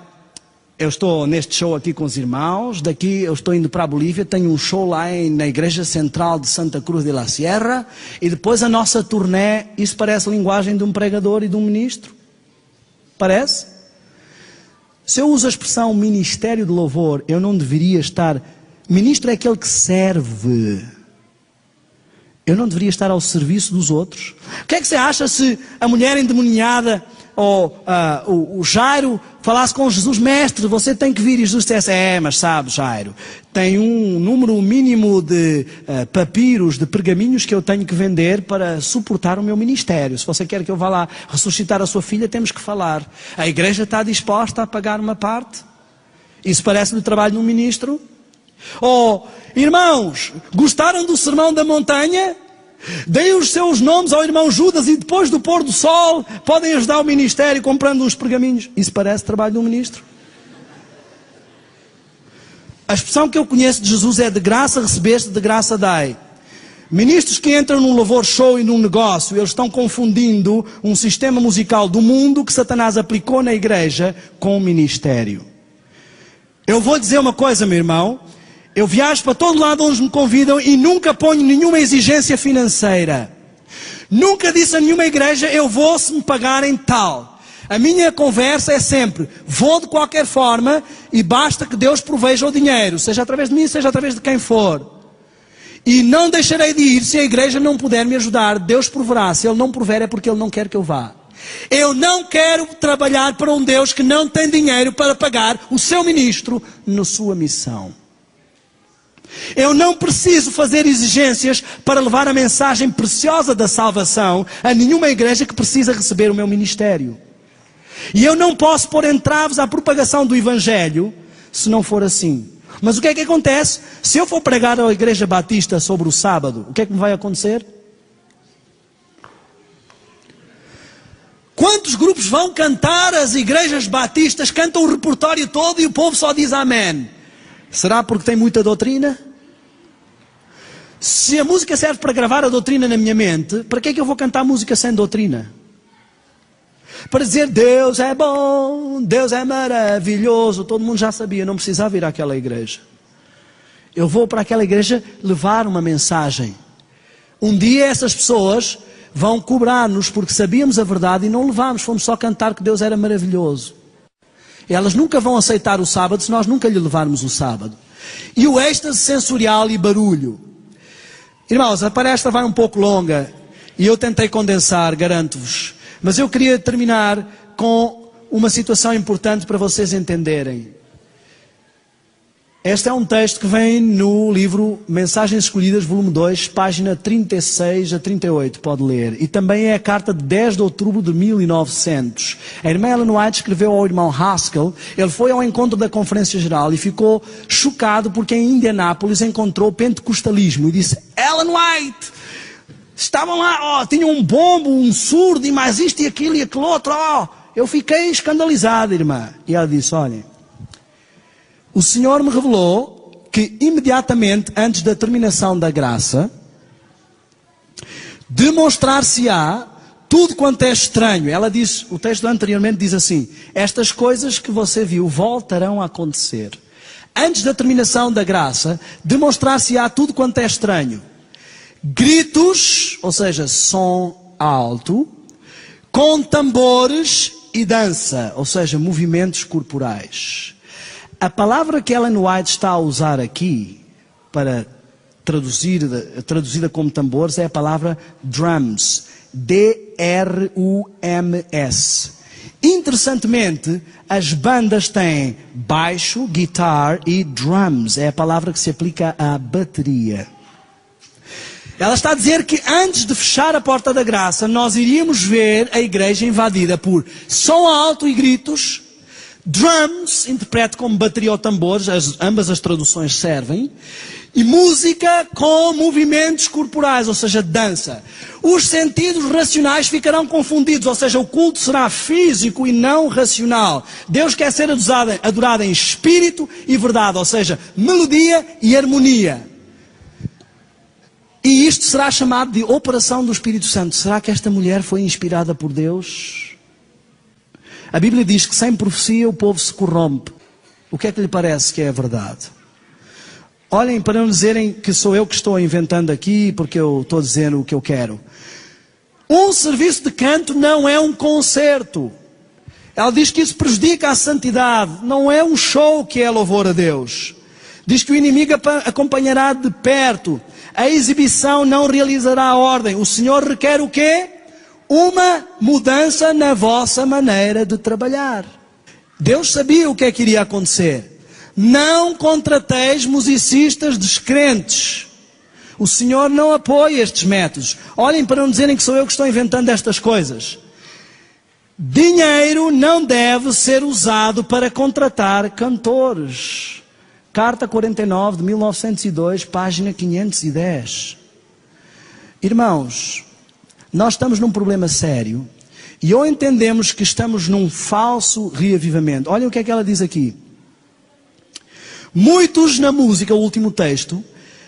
eu estou neste show aqui com os irmãos, daqui eu estou indo para a Bolívia, tenho um show lá na Igreja Central de Santa Cruz de la Sierra, e depois a nossa turnê, isso parece a linguagem de um pregador e de um ministro? Parece? Se eu uso a expressão ministério de louvor, eu não deveria estar... Ministro é aquele que serve. Eu não deveria estar ao serviço dos outros. O que é que você acha se a mulher endemoniada ou o Jairo falasse com Jesus: mestre, você tem que vir, e Jesus dissesse: mas sabe, Jairo, tem um número mínimo de papiros, de pergaminhos que eu tenho que vender para suportar o meu ministério. Se você quer que eu vá lá ressuscitar a sua filha, temos que falar. A igreja está disposta a pagar uma parte? Isso parece-lhe o trabalho de um ministro? Irmãos, gostaram do sermão da montanha? Deem os seus nomes ao irmão Judas e depois do pôr do sol podem ajudar o ministério comprando uns pergaminhos. Isso parece trabalho de um ministro? A expressão que eu conheço de Jesus é: de graça recebeste, de graça dai. Ministros que entram num louvor show e num negócio, eles estão confundindo um sistema musical do mundo que Satanás aplicou na igreja com o ministério. Eu vou dizer uma coisa, meu irmão. Eu viajo para todo lado onde me convidam e nunca ponho nenhuma exigência financeira. Nunca disse a nenhuma igreja: eu vou se me pagarem tal. A minha conversa é sempre: vou de qualquer forma e basta que Deus proveja o dinheiro, seja através de mim, seja através de quem for. E não deixarei de ir se a igreja não puder me ajudar. Deus proverá. Se Ele não prover é porque Ele não quer que eu vá. Eu não quero trabalhar para um Deus que não tem dinheiro para pagar o seu ministro na sua missão. Eu não preciso fazer exigências para levar a mensagem preciosa da salvação a nenhuma igreja que precisa receber o meu ministério. E eu não posso pôr entraves à propagação do Evangelho se não for assim. Mas o que é que acontece? Se eu for pregar à Igreja Batista sobre o sábado, o que é que me vai acontecer? Quantos grupos vão cantar? As igrejas batistas cantam o repertório todo e o povo só diz amém. Será porque tem muita doutrina? Se a música serve para gravar a doutrina na minha mente, para que é que eu vou cantar música sem doutrina? Para dizer Deus é bom, Deus é maravilhoso. Todo mundo já sabia, não precisava ir àquela igreja. Eu vou para aquela igreja levar uma mensagem. Um dia essas pessoas vão cobrar-nos porque sabíamos a verdade e não levámos, fomos só cantar que Deus era maravilhoso. Elas nunca vão aceitar o sábado se nós nunca lhe levarmos o sábado. E o êxtase sensorial e barulho. Irmãos, a palestra vai um pouco longa e eu tentei condensar, garanto-vos. Mas eu queria terminar com uma situação importante para vocês entenderem. Este é um texto que vem no livro Mensagens Escolhidas, volume 2, página 36 a 38, pode ler. E também é a carta de 10 de outubro de 1900. A irmã Ellen White escreveu ao irmão Haskell. Ele foi ao encontro da Conferência Geral e ficou chocado porque em Indianápolis encontrou pentecostalismo. E disse: Ellen White, estavam lá, tinham um bombo, um surdo, e mais isto e aquilo e aquilo outro. Eu fiquei escandalizado, irmã. E ela disse: olhem, o Senhor me revelou que imediatamente antes da terminação da graça, demonstrar-se-á tudo quanto é estranho. Ela diz, o texto anteriormente diz assim: estas coisas que você viu voltarão a acontecer. Antes da terminação da graça, demonstrar-se-á tudo quanto é estranho. Gritos, ou seja, som alto, com tambores e dança, ou seja, movimentos corporais. A palavra que Ellen White está a usar aqui, para traduzida como tambores, é a palavra drums. D-R-U-M-S. Interessantemente, as bandas têm baixo, guitar e drums. É a palavra que se aplica à bateria. Ela está a dizer que antes de fechar a porta da graça, nós iríamos ver a igreja invadida por som alto e gritos, drums, interprete como bateria ou tambores, ambas as traduções servem, e música com movimentos corporais, ou seja, dança. Os sentidos racionais ficarão confundidos, ou seja, o culto será físico e não racional. Deus quer ser adorado em espírito e verdade, ou seja, melodia e harmonia. E isto será chamado de operação do Espírito Santo. Será que esta mulher foi inspirada por Deus? A Bíblia diz que sem profecia o povo se corrompe. O que é que lhe parece que é a verdade? Olhem, para não dizerem que sou eu que estou inventando aqui, porque eu estou dizendo o que eu quero. Um serviço de canto não é um concerto. Ela diz que isso prejudica a santidade. Não é um show que é louvor a Deus. Diz que o inimigo acompanhará de perto. A exibição não realizará a ordem. O Senhor requer o quê? Uma mudança na vossa maneira de trabalhar. Deus sabia o que é que iria acontecer. Não contrateis musicistas descrentes. O Senhor não apoia estes métodos. Olhem, para não dizerem que sou eu que estou inventando estas coisas. Dinheiro não deve ser usado para contratar cantores. Carta 49 de 1902, página 510. Irmãos, nós estamos num problema sério. E ou entendemos que estamos num falso reavivamento. Olhem o que é que ela diz aqui. Muitos na música, o último texto,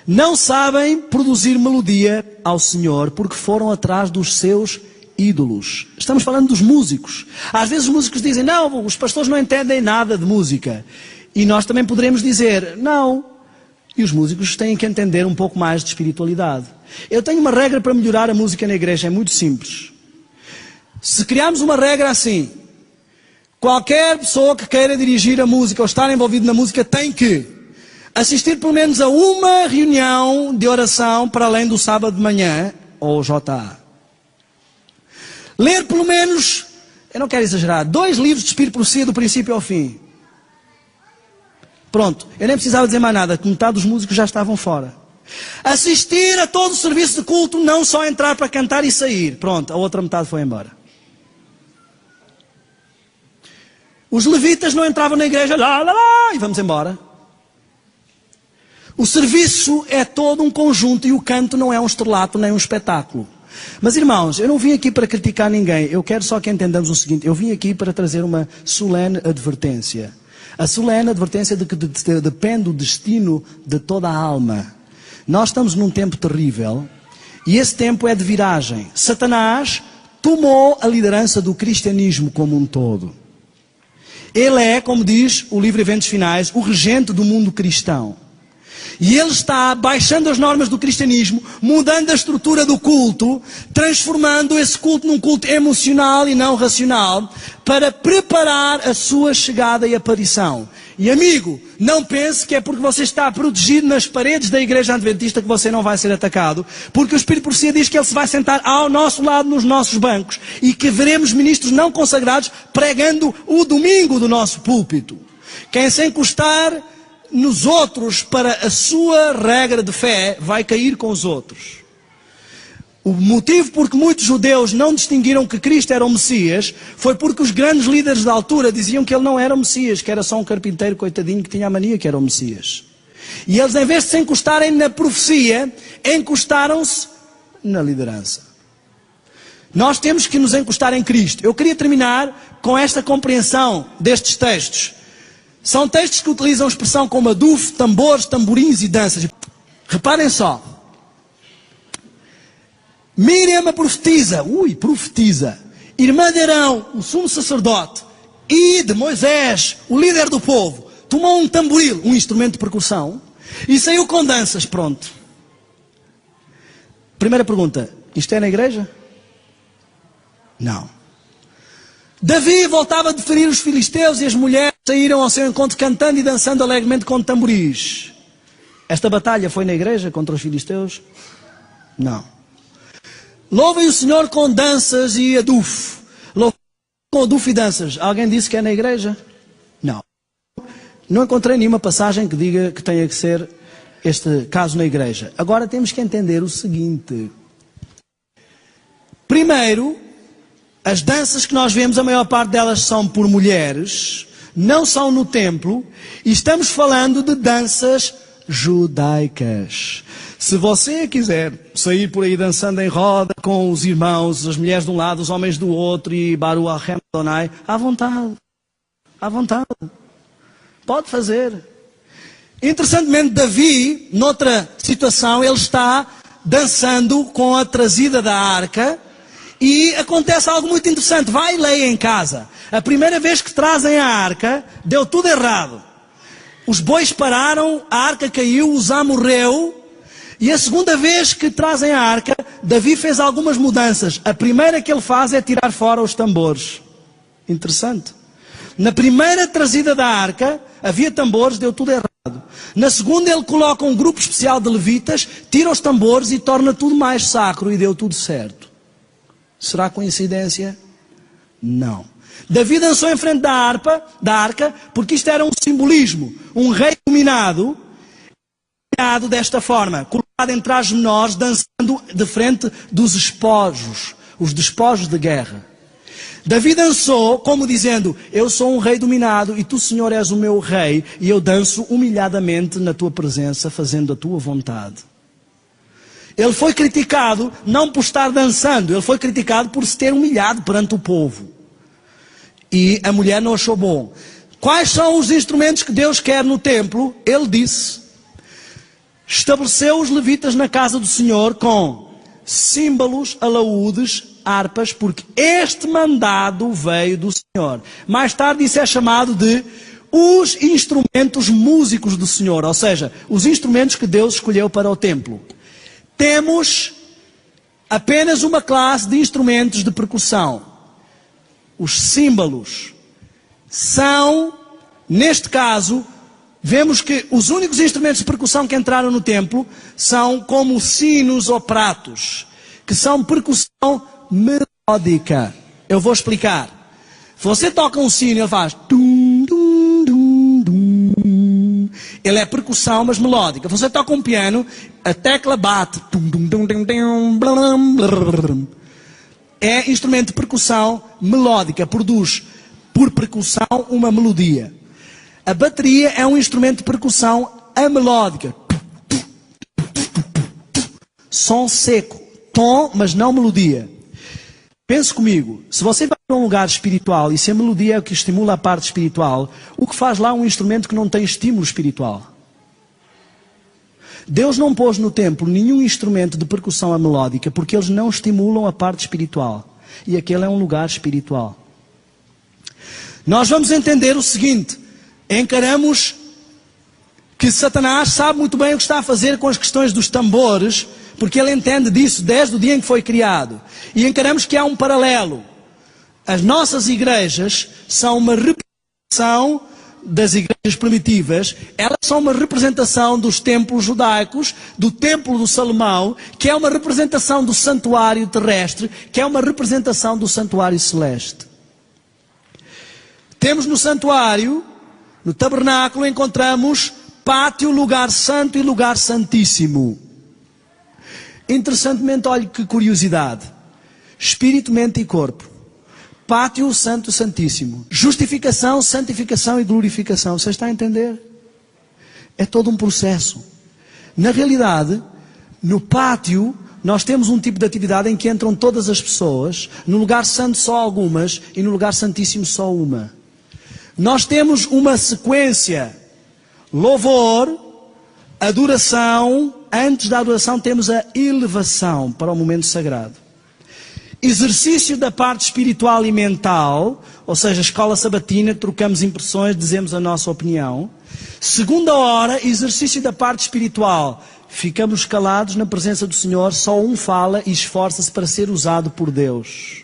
não sabem produzir melodia ao Senhor porque foram atrás dos seus ídolos. Estamos falando dos músicos. Às vezes os músicos dizem, não, os pastores não entendem nada de música. E nós também poderemos dizer, não. E os músicos têm que entender um pouco mais de espiritualidade. Eu tenho uma regra para melhorar a música na igreja, é muito simples. Se criarmos uma regra assim, qualquer pessoa que queira dirigir a música ou estar envolvido na música tem que assistir pelo menos a uma reunião de oração para além do sábado de manhã, ou JA. Ler pelo menos, eu não quero exagerar, 2 livros de Espírito e Profecia do princípio ao fim. Pronto, eu nem precisava dizer mais nada, que metade dos músicos já estavam fora. Assistir a todo o serviço de culto, não só entrar para cantar e sair. Pronto, a outra metade foi embora. Os levitas não entravam na igreja, e vamos embora. O serviço é todo um conjunto e o canto não é um estrelato nem um espetáculo. Mas irmãos, eu não vim aqui para criticar ninguém, eu quero só que entendamos o seguinte, eu vim aqui para trazer uma solene advertência. A solene advertência de que depende o destino de toda a alma. Nós estamos num tempo terrível e esse tempo é de viragem. Satanás tomou a liderança do cristianismo como um todo. Ele é, como diz o livro Eventos Finais, o regente do mundo cristão. E ele está baixando as normas do cristianismo, mudando a estrutura do culto, transformando esse culto num culto emocional e não racional, para preparar a sua chegada e aparição. E amigo, não pense que é porque você está protegido nas paredes da igreja adventista que você não vai ser atacado, porque o Espírito de Profecia diz que ele se vai sentar ao nosso lado nos nossos bancos e que veremos ministros não consagrados pregando o domingo do nosso púlpito. Quem se encostar nos outros para a sua regra de fé vai cair com os outros. O motivo por que muitos judeus não distinguiram que Cristo era o Messias foi porque os grandes líderes da altura diziam que ele não era o Messias, que era só um carpinteiro coitadinho que tinha a mania que era o Messias. E eles, em vez de se encostarem na profecia, encostaram-se na liderança. Nós temos que nos encostar em Cristo. Eu queria terminar com esta compreensão destes textos. São textos que utilizam expressão como adufo, tambores, tamborins e danças. Reparem só. Miriam profetiza. Profetiza. Irmã de Arão, o sumo sacerdote. E de Moisés, o líder do povo. Tomou um tamboril, um instrumento de percussão. E saiu com danças. Pronto. Primeira pergunta. Isto é na igreja? Não. Davi voltava de ferir os filisteus e as mulheres saíram ao seu encontro cantando e dançando alegremente com tamboris. Esta batalha foi na igreja contra os filisteus? Não. Louvem o Senhor com danças e adufo. Louvem Com duvidanças, alguém disse que é na igreja? Não. Não encontrei nenhuma passagem que diga que tenha que ser este caso na igreja. Agora temos que entender o seguinte. Primeiro, as danças que nós vemos, a maior parte delas são por mulheres, não são no templo, e estamos falando de danças judaicas. Se você quiser sair por aí dançando em roda com os irmãos, as mulheres de um lado, os homens do outro e Baruch Hashem Adonai, à vontade. À vontade. Pode fazer. Interessantemente, Davi, noutra situação, ele está dançando com a trazida da arca e acontece algo muito interessante. Vai e leia em casa. A primeira vez que trazem a arca, deu tudo errado. Os bois pararam, a arca caiu, Uzá morreu. E a segunda vez que trazem a arca, Davi fez algumas mudanças. A primeira que ele faz é tirar fora os tambores. Interessante. Na primeira trazida da arca, havia tambores, deu tudo errado. Na segunda ele coloca um grupo especial de levitas, tira os tambores e torna tudo mais sacro e deu tudo certo. Será coincidência? Não. Davi dançou em frente da arca, porque isto era um simbolismo. Um rei dominado desta forma, colocado em trajes menores, dançando de frente dos espojos, os despojos de guerra. Davi dançou como dizendo, eu sou um rei dominado e tu, Senhor, és o meu rei e eu danço humilhadamente na tua presença, fazendo a tua vontade. Ele foi criticado não por estar dançando, ele foi criticado por se ter humilhado perante o povo. E a mulher não achou bom. Quais são os instrumentos que Deus quer no templo? Ele disse, estabeleceu os levitas na casa do Senhor com símbolos, alaúdes, harpas, porque este mandado veio do Senhor. Mais tarde isso é chamado de os instrumentos músicos do Senhor, ou seja, os instrumentos que Deus escolheu para o templo. Temos apenas uma classe de instrumentos de percussão. Os símbolos são, neste caso, vemos que os únicos instrumentos de percussão que entraram no templo são como sinos ou pratos, que são percussão melódica. Eu vou explicar. Se você toca um sino, ele faz tum, tum, tum, tum. Ele é percussão, mas melódica. Se você toca um piano, a tecla bate. Tum, tum, tum, tum, tum, blam, blam. É instrumento de percussão melódica, produz por percussão uma melodia. A bateria é um instrumento de percussão amelódica. Som seco, tom, mas não melodia. Pense comigo, se você vai para um lugar espiritual e se a melodia é o que estimula a parte espiritual, o que faz lá é um instrumento que não tem estímulo espiritual? Deus não pôs no templo nenhum instrumento de percussão melódica porque eles não estimulam a parte espiritual. E aquele é um lugar espiritual. Nós vamos entender o seguinte, encaramos que Satanás sabe muito bem o que está a fazer com as questões dos tambores, porque ele entende disso desde o dia em que foi criado. E encaramos que há um paralelo. As nossas igrejas são uma representação das igrejas primitivas, elas são uma representação dos templos judaicos, do templo do Salomão, que é uma representação do santuário terrestre, que é uma representação do santuário celeste. Temos no santuário, no tabernáculo, encontramos pátio, lugar santo e lugar santíssimo. Interessantemente, olhe que curiosidade. Espírito, mente e corpo. Pátio, santo, santíssimo. Justificação, santificação e glorificação. Você está a entender? É todo um processo. Na realidade, no pátio, nós temos um tipo de atividade em que entram todas as pessoas. No lugar santo só algumas e no lugar santíssimo só uma. Nós temos uma sequência. Louvor, adoração. Antes da adoração temos a elevação para o momento sagrado. Exercício da parte espiritual e mental, ou seja, escola sabatina, trocamos impressões, dizemos a nossa opinião. Segunda hora, exercício da parte espiritual. Ficamos calados na presença do Senhor, só um fala e esforça-se para ser usado por Deus.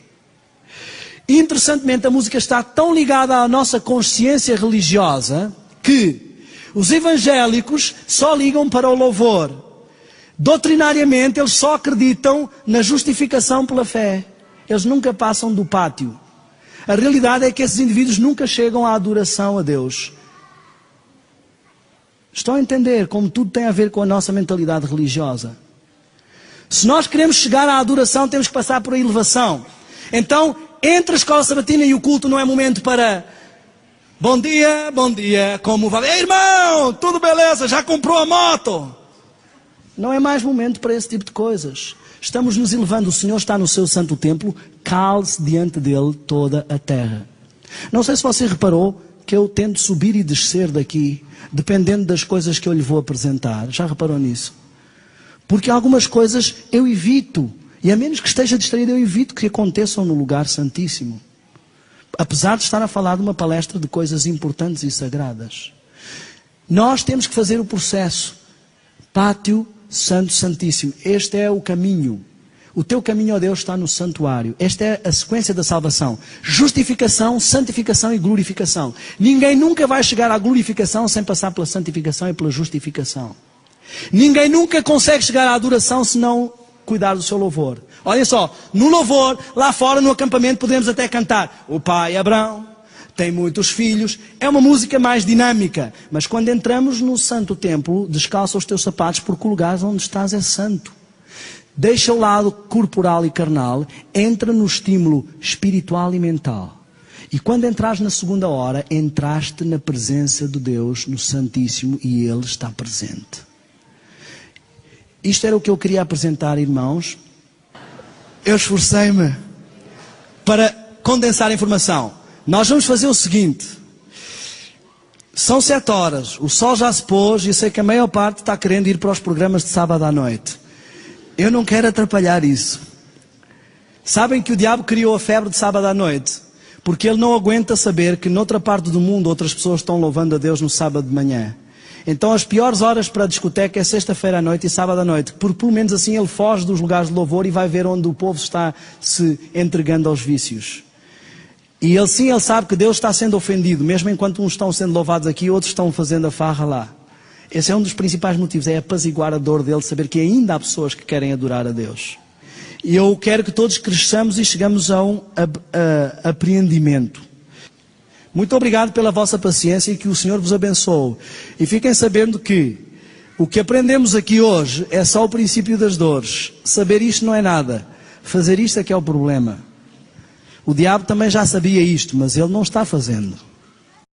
E, interessantemente, a música está tão ligada à nossa consciência religiosa que os evangélicos só ligam para o louvor. Doutrinariamente, eles só acreditam na justificação pela fé. Eles nunca passam do pátio. A realidade é que esses indivíduos nunca chegam à adoração a Deus. Estão a entender como tudo tem a ver com a nossa mentalidade religiosa? Se nós queremos chegar à adoração, temos que passar por a elevação. Então, entre a escola sabatina e o culto não é momento para... Bom dia, como vai? Ei, irmão, tudo beleza? Já comprou a moto? Não é mais momento para esse tipo de coisas. Estamos nos elevando, o Senhor está no seu santo templo, cale-se diante dele toda a terra. Não sei se você reparou que eu tento subir e descer daqui, dependendo das coisas que eu lhe vou apresentar. Já reparou nisso? Porque algumas coisas eu evito, e a menos que esteja distraído, eu evito que aconteçam no lugar santíssimo. Apesar de estar a falar de uma palestra de coisas importantes e sagradas. Nós temos que fazer o processo. Pátio Santo Santíssimo. Este é o caminho. O teu caminho, ó Deus, está no santuário. Esta é a sequência da salvação. Justificação, santificação e glorificação. Ninguém nunca vai chegar à glorificação sem passar pela santificação e pela justificação. Ninguém nunca consegue chegar à adoração se não cuidar do seu louvor. Olha só, no louvor, lá fora no acampamento, podemos até cantar o pai Abraão tem muitos filhos. É uma música mais dinâmica. Mas quando entramos no santo templo, descalça os teus sapatos, porque o lugar onde estás é santo. Deixa o lado corporal e carnal, entra no estímulo espiritual e mental. E quando entras na segunda hora, entraste na presença de Deus, no Santíssimo, e Ele está presente. Isto era o que eu queria apresentar, irmãos. Eu esforcei-me para condensar a informação. Nós vamos fazer o seguinte. São 7 horas, o sol já se pôs e sei que a maior parte está querendo ir para os programas de sábado à noite. Eu não quero atrapalhar isso. Sabem que o diabo criou a febre de sábado à noite? Porque ele não aguenta saber que noutra parte do mundo outras pessoas estão louvando a Deus no sábado de manhã. Então as piores horas para a discoteca é sexta-feira à noite e sábado à noite, porque pelo menos assim ele foge dos lugares de louvor e vai ver onde o povo está se entregando aos vícios. E ele sim, ele sabe que Deus está sendo ofendido, mesmo enquanto uns estão sendo louvados aqui e outros estão fazendo a farra lá. Esse é um dos principais motivos, é apaziguar a dor dele, saber que ainda há pessoas que querem adorar a Deus. E eu quero que todos cresçamos e chegamos a um apreendimento. Muito obrigado pela vossa paciência e que o Senhor vos abençoe. E fiquem sabendo que o que aprendemos aqui hoje é só o princípio das dores. Saber isto não é nada. Fazer isto é que é o problema. O diabo também já sabia isto, mas ele não está fazendo.